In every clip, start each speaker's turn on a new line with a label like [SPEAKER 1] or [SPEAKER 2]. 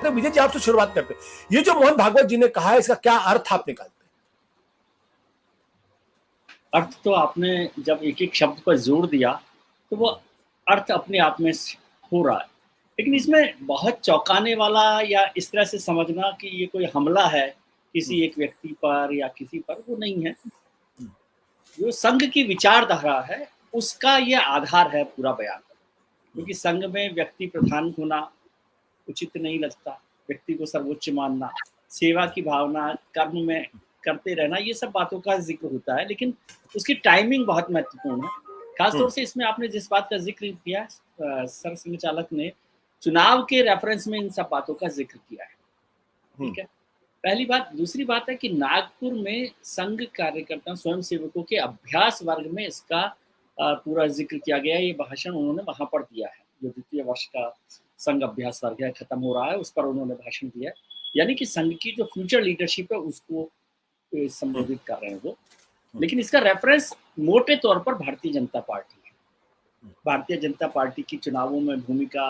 [SPEAKER 1] तो विजय जी आपसे शुरुआत करते हैं, ये जो मोहन भागवत जी ने कहा है इसका क्या अर्थ आप निकालते हैं?
[SPEAKER 2] अर्थ तो आपने जब एक एक शब्द पर जोर दिया तो वो अर्थ अपने आप में हो रहा है, लेकिन इसमें बहुत चौंकाने वाला या इस तरह से समझना कि ये कोई हमला है किसी एक व्यक्ति पर या किसी पर, वो नहीं है। जो संघ की विचारधारा है उसका ये आधार है पूरा बयान, क्योंकि संघ में व्यक्ति प्रधान होना उचित नहीं लगता, व्यक्ति को सर्वोच्च मानना, सेवा की भावना, कर्म में करते रहना, ये सब बातों का जिक्र होता है, लेकिन उसकी टाइमिंग बहुत महत्वपूर्ण है। खासतौर से इसमें आपने जिस बात का जिक्र किया, सर संघचालक ने चुनाव के रेफरेंस में इन सब बातों का जिक्र किया है, ठीक है, पहली बात। दूसरी बात है कि नागपुर में संघ कार्यकर्ता स्वयं सेवकों के अभ्यास वर्ग में इसका पूरा जिक्र किया गया है। ये भाषण उन्होंने वहां पर दिया है, जो द्वितीय वर्ष का संघ अभ्यास वर्ग है, खत्म हो रहा है, उस पर उन्होंने भाषण दिया है। यानी कि संघ की जो फ्यूचर लीडरशिप है उसको संबोधित कर रहे हैं वो, लेकिन इसका रेफरेंस मोटे तौर पर भारतीय जनता पार्टी है। भारतीय जनता पार्टी की चुनावों में भूमिका,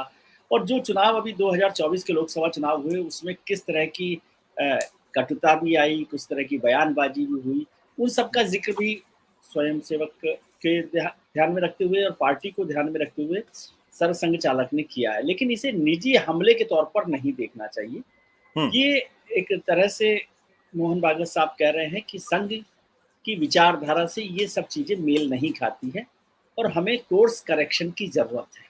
[SPEAKER 2] और जो चुनाव अभी 2024 के लोकसभा चुनाव हुए उसमें किस तरह की कटुता भी आई, किस तरह की बयानबाजी भी हुई, उन सब का जिक्र भी स्वयंसेवक के ध्यान में रखते हुए और पार्टी को ध्यान में रखते हुए सरसंघ चालक ने किया है। लेकिन इसे निजी हमले के तौर पर नहीं देखना चाहिए। ये एक तरह से मोहन भागवत साहब कह रहे हैं कि संघ की विचारधारा से ये सब चीजें मेल नहीं खाती है और हमें कोर्स करेक्शन की जरूरत है।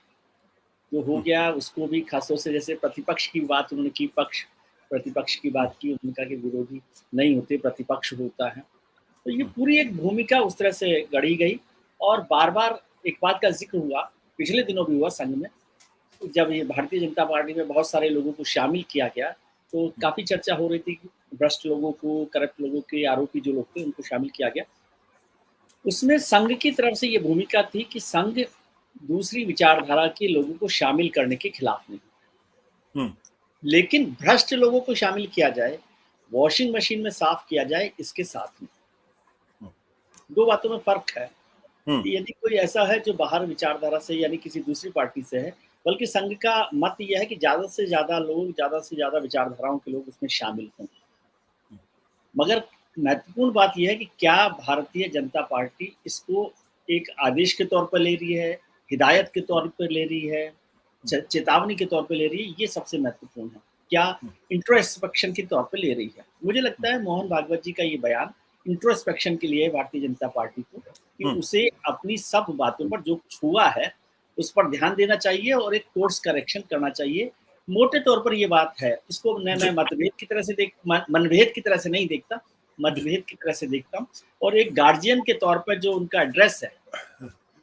[SPEAKER 2] जो हो गया उसको भी खासतौर से, जैसे प्रतिपक्ष की बात उन्होंने की, पक्ष प्रतिपक्ष की बात की, उनका के विरोधी नहीं होते, प्रतिपक्ष होता है, तो ये पूरी एक भूमिका उस तरह से गढ़ी गई। और बार बार एक बात का जिक्र हुआ, पिछले दिनों भी हुआ संघ में, जब ये भारतीय जनता पार्टी में बहुत सारे लोगों को शामिल किया गया तो काफी चर्चा हो रही थी कि भ्रष्ट लोगों को, करप्ट लोगों के आरोपी जो लोग थे उनको शामिल किया गया। उसमें संघ की तरफ से ये भूमिका थी कि संघ दूसरी विचारधारा के लोगों को शामिल करने के खिलाफ नहीं, लेकिन भ्रष्ट लोगों को शामिल किया जाए, वॉशिंग मशीन में साफ किया जाए, इसके साथ में दो बातों में फर्क है। यदि कोई ऐसा है जो बाहर विचारधारा से यानी किसी दूसरी पार्टी से है, बल्कि संघ का मत यह है कि ज्यादा से ज्यादा लोग, ज्यादा से ज्यादा विचारधाराओं के लोग उसमें शामिल हों। मगर महत्वपूर्ण बात यह है कि क्या भारतीय जनता पार्टी इसको एक आदेश के तौर पर ले रही है, हिदायत के तौर पर ले रही है, चेतावनी के तौर पर ले रही है, ये सबसे महत्वपूर्ण है। क्या इंट्रोस्पेक्शन के तौर पर ले रही है? मुझे लगता है मोहन भागवत जी का ये बयान इंट्रोस्पेक्शन के लिए भारतीय जनता पार्टी को, कि उसे अपनी सब बातों पर जो कुछ हुआ है उस पर ध्यान देना चाहिए और एक कोर्स करेक्शन करना चाहिए। मोटे तौर पर ये बात है, इसको मैं मतभेद की तरह से मनभेद की तरह से नहीं देखता, मतभेद की तरह से देखता हूँ। और एक गार्जियन के तौर पर जो उनका एड्रेस है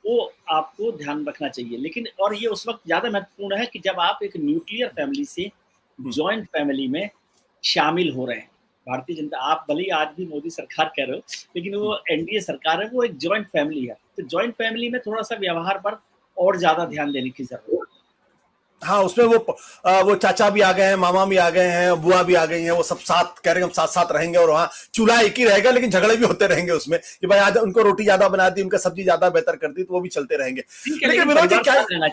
[SPEAKER 2] वो आपको ध्यान रखना चाहिए। लेकिन और ये उस वक्त ज्यादा महत्वपूर्ण है कि जब आप एक न्यूक्लियर फैमिली से जॉइंट फैमिली में शामिल हो रहे हैं। भारतीय जनता, आप भले ही आज भी मोदी सरकार कह रहे हो, लेकिन वो एनडीए सरकार है, वो एक जॉइंट फैमिली है। तो जॉइंट फैमिली में थोड़ा सा व्यवहार पर और ज्यादा ध्यान देने की जरूरत है।
[SPEAKER 1] हाँ, उसमें वो चाचा भी आ गए हैं, मामा भी आ गए हैं, बुआ भी आ गई हैं, वो सब साथ कह रहे हैं हम साथ साथ रहेंगे, और वहाँ चूल्हा एक ही रहेगा लेकिन झगड़े भी होते रहेंगे उसमें कि भाई आज उनको रोटी ज्यादा बना दी, उनका सब्जी ज्यादा बेहतर कर दी, तो वो भी चलते रहेंगे। लेकिन विनोद जी क्या,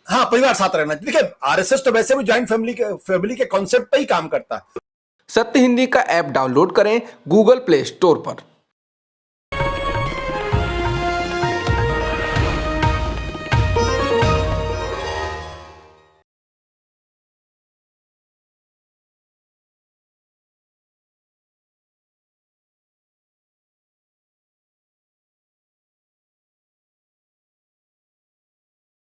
[SPEAKER 1] हाँ परिवार साथ रहना। देखिए आरएसएस तो वैसे भी ज्वाइंट फैमिली के कॉन्सेप्ट पे ही काम करता है।
[SPEAKER 3] सत्य हिंदी का ऐप डाउनलोड करें गूगल प्ले स्टोर पर।